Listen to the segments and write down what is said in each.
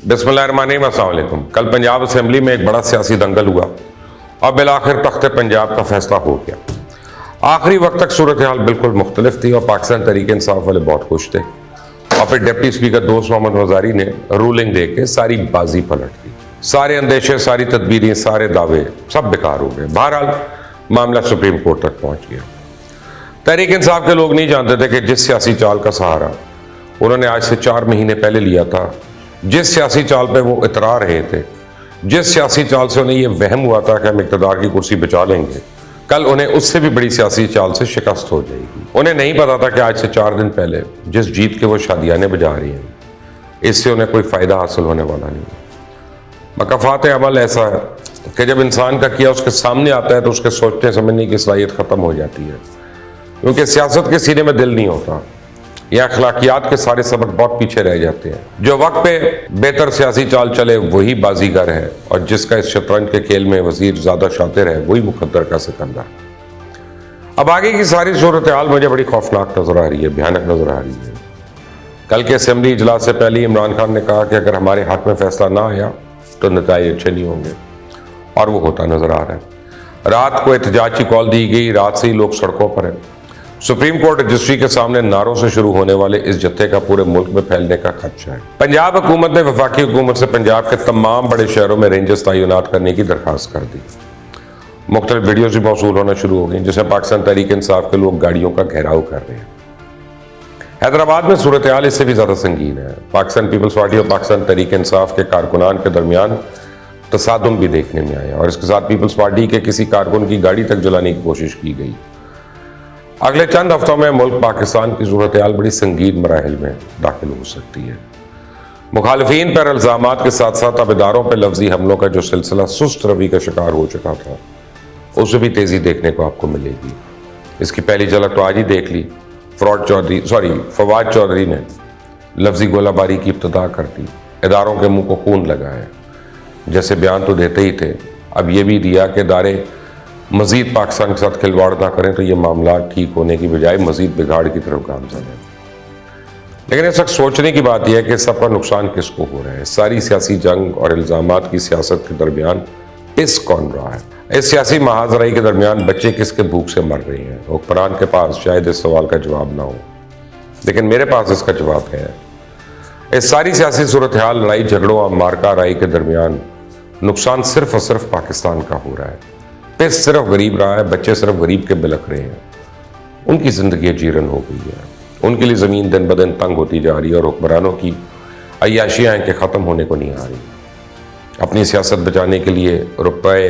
बिस्मिल्लाहिर्रहमानिर्रहीम, अस्सलाम वालेकुम। कल पंजाब असेंबली में एक बड़ा सियासी दंगल हुआ और बिलाखिर तख्त पंजाब का फैसला हो गया। आखिरी वक्त तक सूरत हाल बिल्कुल मुख्तलिफ थी और पाकिस्तान तहरीक इंसाफ वाले बहुत खुश थे और फिर डिप्टी स्पीकर दोस्त मोहम्मद वजारी ने रूलिंग दे के सारी बाजी पलट दी। सारे अंदेशे, सारी तदबीरें, सारे दावे सब बेकार हो गए। बहरहाल मामला सुप्रीम कोर्ट तक पहुंच गया। तहरीक इंसाफ के लोग नहीं जानते थे कि जिस सियासी चाल का सहारा उन्होंने आज से 4 महीने पहले लिया था, जिस सियासी चाल पे वो इतरा रहे थे, जिस सियासी चाल से उन्हें ये वहम हुआ था कि हम इक़्तिदार की कुर्सी बचा लेंगे, कल उन्हें उससे भी बड़ी सियासी चाल से शिकस्त हो जाएगी। उन्हें नहीं पता था कि आज से 4 दिन पहले जिस जीत के वो शादियाने बजा रही हैं, इससे उन्हें कोई फ़ायदा हासिल होने वाला नहीं। मकाफ़ात अमल ऐसा है कि जब इंसान का किया उसके सामने आता है तो उसके सोचने समझने की सलाहियत ख़त्म हो जाती है, क्योंकि सियासत के सीने में दिल नहीं होता या अखलाकियात के सारे सबक बहुत पीछे रह जाते हैं। जो वक्त पे बेहतर सियासी चाल चले वही बाजीगर है और जिसका इस शतरंज के खेल में वजीर ज़्यादा शातिर है वही मुकद्दर का सिकंदर। अब आगे की सारी सूरत हाल मुझे बड़ी खौफनाक नजर आ रही है, भयानक नजर आ रही है। कल के असेंबली इजलास से पहले इमरान खान ने कहा कि अगर हमारे हक में फैसला ना आया तो नतीजे अच्छे नहीं होंगे, और वो होता नजर आ रहा है। रात को एहतजाज की कॉल दी गई, रात से ही लोग सड़कों पर हैं। सुप्रीम कोर्ट रजिस्ट्री के सामने नारों से शुरू होने वाले इस जत्थे का पूरे मुल्क में फैलने का खदशा है। पंजाब हुकूमत ने वफाकी हुकूमत से पंजाब के तमाम बड़े शहरों में रेंजर्स तैनात करने की दरखास्त कर दी। मुख्तलिफ वीडियोज भी मौसूल होना शुरू हो गई जिसमें पाकिस्तान तहरीक इंसाफ के लोग गाड़ियों का घेराव कर रहे हैं। हैदराबाद में सूरत हाल इससे भी ज़्यादा संगीन है। पाकिस्तान पीपल्स पार्टी और पाकिस्तान तहरीक इंसाफ के कारकुनान के दरमियान तसादुम भी देखने में आया और इसके साथ पीपल्स पार्टी के किसी कारकुन की गाड़ी तक जलाने की कोशिश की गई। अगले चंद हफ्तों में मुल्क पाकिस्तान की सूरत हाल बड़ी संगीन मराहिल में दाखिल हो सकती है। मुखालिफिन पर इल्ज़ामात के साथ साथ अबेदारों पर लफ्जी हमलों का जो सिलसिला सुस्त रवि का शिकार हो चुका था, उसे भी तेज़ी देखने को आपको मिलेगी। इसकी पहली झलक तो आज ही देख ली। फवाद चौधरी ने लफ्जी गोलाबारी की इब्तिदा कर दी, इदारों के मुंह को खून लगाया। जैसे बयान तो देते ही थे, अब ये भी दिया कि इदारे मजीद पाकिस्तान के साथ खिलवाड़ ना करें तो ये मामला ठीक होने की बजाय मजीद बिगाड़ की तरफ गामजन है। लेकिन इस वक्त सोचने की बात यह है कि सबका नुकसान किसको हो रहा है। सारी सियासी जंग और इल्ज़ामात की सियासत के दरमियान पिस कौन रहा है। इस सियासी महाजराई के दरमियान बच्चे किसके भूख से मर रहे हैं। हुक्मरान के पास शायद इस सवाल का जवाब ना हो, लेकिन मेरे पास इसका जवाब है। इस सारी सियासी सूरत हाल, लड़ाई झगड़ों और मारका राई के दरमियान नुकसान सिर्फ और सिर्फ पाकिस्तान का हो रहा है। पिस सिर्फ गरीब रहा है, बच्चे सिर्फ गरीब के बिलख रहे हैं। उनकी ज़िंदगी जीरन हो गई है, उनके लिए ज़मीन दिन ब दिन तंग होती जा रही है और हुक्मरानों की अय्याशियाँ के ख़त्म होने को नहीं आ रही। अपनी सियासत बचाने के लिए रुपए,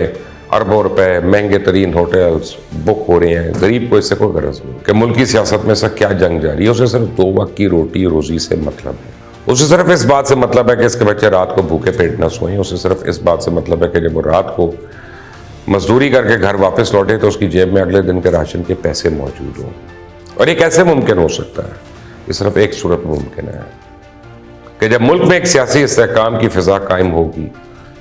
अरबों रुपए, महंगे तरीन होटल्स बुक हो रहे हैं। गरीब को इससे कोई गरज नहीं कि मुल्क की सियासत में से क्या जंग जा रही है। उसे सिर्फ 2 वक्त की रोटी रोज़ी से मतलब है। उसे सिर्फ इस बात से मतलब है कि इसके बच्चे रात को भूखे पेट न सोएं। उसे सिर्फ इस बात से मतलब है कि जब वो रात को मजदूरी करके घर वापस लौटे तो उसकी जेब में अगले दिन के राशन के पैसे मौजूद हों। और ये कैसे मुमकिन हो सकता है? ये सिर्फ एक सूरत मुमकिन है कि जब मुल्क में एक सियासी इस्तेहकाम की फिजा कायम होगी,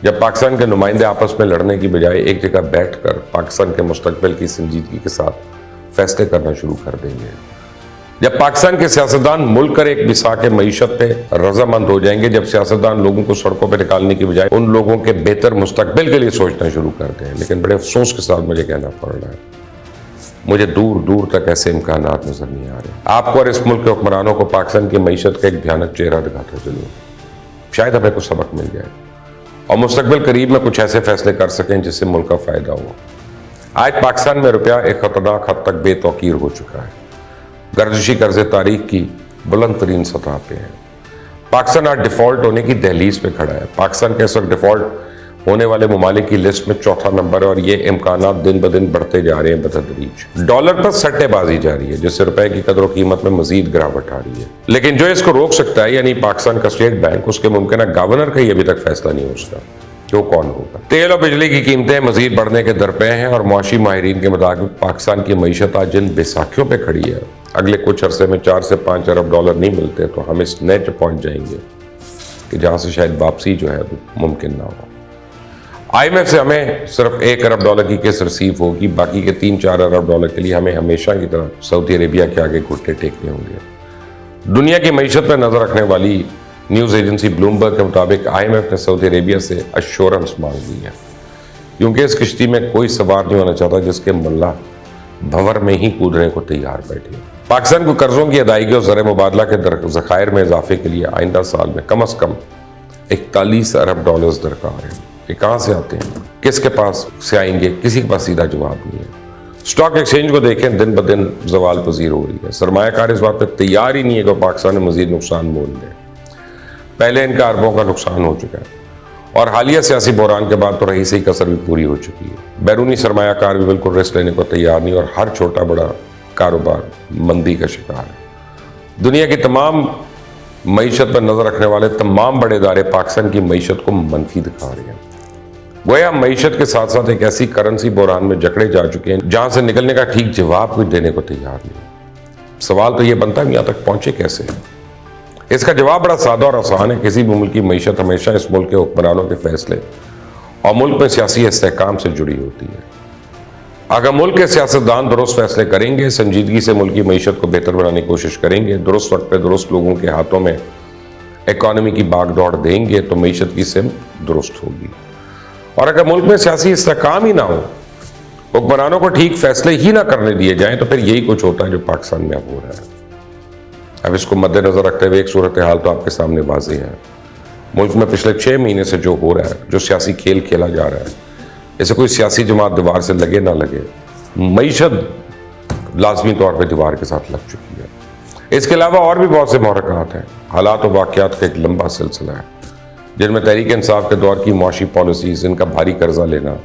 जब पाकिस्तान के नुमाइंदे आपस में लड़ने की बजाय एक जगह बैठकर पाकिस्तान के मुस्तकबिल की संजीदगी के साथ फैसले करना शुरू कर देंगे, जब पाकिस्तान के सियासतदान मुल्क कर एक बिसाक मईशत पे रजामंद हो जाएंगे, जब सियासतदान लोगों को सड़कों पे निकालने की बजाय उन लोगों के बेहतर मुस्तकबिल के लिए सोचना शुरू करते हैं। लेकिन बड़े अफसोस के साथ मुझे कहना पड़ रहा है, मुझे दूर दूर तक ऐसे इम्कानात नजर नहीं आ रहे। आपको और इस मुल्क के हुक्मरानों को पाकिस्तान की मईशत का एक भयानक चेहरा दिखाता चलूँ, शायद हमें कुछ सबक मिल जाए और मुस्तकबिल करीब में कुछ ऐसे फैसले कर सकें जिससे मुल्क का फ़ायदा हो। आज पाकिस्तान में रुपया एक खतरनाक हद तक बेतौकीर हो चुका है। गर्दिशी कर्ज़े तारीख की बुलंद तरीन सतह पे है। पाकिस्तान आज डिफ़ॉल्ट होने की दहलीज पे खड़ा है। पाकिस्तान के इस वक्त डिफ़ॉल्ट होने वाले ममालिक की लिस्ट में 4था नंबर है और ये इम्कानात दिन ब दिन बढ़ते जा रहे हैं बतदरीज। डॉलर पर सट्टेबाजी जारी है जिससे रुपए की कदर कीमत में मजीद गिरावट आ रही है। लेकिन जो इसको रोक सकता है, यानी पाकिस्तान का स्टेट बैंक, उसके मुमकिन गवर्नर का ही अभी तक फैसला नहीं हो सका कि वो कौन होगा। तेल और बिजली की कीमतें मजीद बढ़ने के दरपे हैं और मुआशी माहिरीन के मुताबिक पाकिस्तान की मईशत आज जिन बेसाखियों पर खड़ी है, अगले कुछ अरसे में 4 से 5 अरब डॉलर नहीं मिलते तो हम इस नेच पहुंच जाएंगे कि जहां से शायद वापसी जो है वो मुमकिन ना हो। IMF से हमें सिर्फ 1 अरब डॉलर की किस्त रिसीव होगी, बाकी के 3-4 अरब डॉलर के लिए हमें हमेशा की तरह सऊदी अरेबिया के आगे घुटने टेकने होंगे। दुनिया की मईशत पर नजर रखने वाली न्यूज़ एजेंसी ब्लूमबर्ग के मुताबिक IMF ने सऊदी अरेबिया से अश्योरेंस मांग ली है, क्योंकि इस किश्ती में कोई सवार नहीं होना चाहता जिसके मुल्ला भंवर में ही कूदने को तैयार बैठे। पाकिस्तान को कर्जों की अदायगी और ज़र मुबादला के ज़खायर में इजाफे के लिए आइंदा साल में कम अज़ कम 41 अरब डॉलर्स दरकार हैं। ये कहाँ से आते हैं, किसके पास से आएंगे, किसी के पास सीधा जवाब नहीं है। स्टॉक एक्सचेंज को देखें, दिन ब दिन ज़वाल पजीर हो रही है। सरमायाकार इस बात पर तैयार ही नहीं है कि पाकिस्तान में मजीद नुकसान मोल ले। पहले इनका अरबों का नुकसान हो चुका है और हालिया सियासी बहरान के बाद तो रही सही कसर भी पूरी हो चुकी है। बैरूनी सरमायाकार भी बिल्कुल रिस्क लेने को तैयार नहीं और हर छोटा बड़ा कारोबार मंदी का शिकार है। दुनिया की तमाम मईशत पर नजर रखने वाले तमाम बड़े इदारे पाकिस्तान की मईशत को मनफी दिखा रहे हैं। गोया मईशत के साथ साथ एक ऐसी करेंसी बहरान में जकड़े जा चुके हैं जहां से निकलने का ठीक जवाब कोई देने को तैयार नहीं। सवाल तो यह बनता है यहाँ तक पहुंचे कैसे। इसका जवाब बड़ा सादा और आसान है। किसी भी मुल्क की मईशत हमेशा इस मुल्क के हुक्मरानों के फैसले और मुल्क में सियासी इस्तेहकाम से जुड़ी होती है। अगर मुल्क के सियासतदान दुरुस्त फैसले करेंगे, संजीदगी से मुल्क की मईशत को बेहतर बनाने की कोशिश करेंगे, दुरुस्त वक्त पे दुरुस्त लोगों के हाथों में इकॉनमी की बागडोर देंगे तो मईशत की सिमत दुरुस्त होगी। और अगर मुल्क में सियासी इस्तेहकाम ही ना हो, हुक्मरानों को ठीक फैसले ही ना करने दिए जाएं, तो फिर यही कुछ होता है जो पाकिस्तान में अब हो रहा है। अब इसको मद्देनजर रखते हुए एक सूरत हाल तो आपके सामने वाज़ेह है। मुल्क में पिछले 6 महीने से जो हो रहा है, जो सियासी खेल खेला जा रहा है, इसे कोई सियासी जमात दीवार से लगे ना लगे, मईशत लाजमी तौर पर दीवार के साथ लग चुकी है। इसके अलावा और भी बहुत से महरक़ात हैं। हालात और वाक़यात का एक लंबा सिलसिला है जिनमें तहरीक इंसाफ के दौर की मुआशी पॉलिसीज़, इनका भारी कर्जा लेना,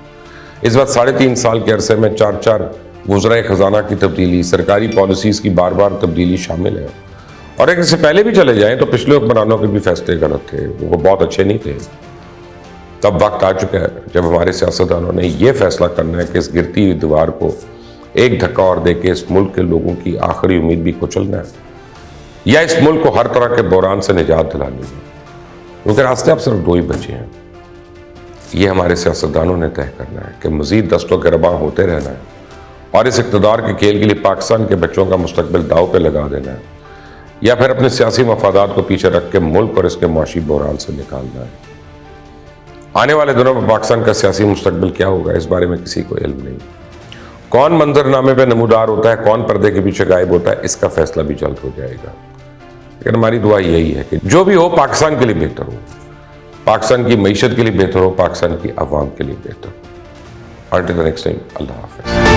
इस वक्त 3.5 साल के अरसे में 4 वज़राए ख़जाना की तब्दीली, सरकारी पॉलिसीज़ की बार बार तब्दीली शामिल है। और एक इससे पहले भी चले जाएं तो पिछले हुक्मरानों के भी फैसले गलत थे, वो बहुत अच्छे नहीं थे। तब वक्त आ चुका है जब हमारे सियासतदानों ने यह फैसला करना है कि इस गिरती हुई दीवार को एक धक्का और दे के इस मुल्क के लोगों की आखिरी उम्मीद भी कुचलना है, या इस मुल्क को हर तरह के बहरान से निजात दिलानी है। क्योंकि रास्ते अब सिर्फ 2 ही बचे हैं। ये हमारे सियासतदानों ने तय करना है कि मजीद दस्तों गिरबां होते रहना है और इस इक़्तिदार के खेल के लिए पाकिस्तान के बच्चों का मुस्तकबिल दाव पे लगा देना है, या फिर अपने सियासी मफादात को पीछे रख के मुल्क और इसके मुआशी बहरान से निकालना है। आने वाले दिनों में पाकिस्तान का सियासी मुस्तकबिल क्या होगा, इस बारे में किसी को इल्म नहीं। कौन मंजरनामे पे नमूदार होता है, कौन पर्दे के पीछे गायब होता है, इसका फैसला भी जल्द हो जाएगा। लेकिन हमारी दुआ यही है कि जो भी हो पाकिस्तान के लिए बेहतर हो, पाकिस्तान की मईशत के लिए बेहतर हो, पाकिस्तान की आवाम के लिए बेहतर हो। Until the next time, Allah Hafiz.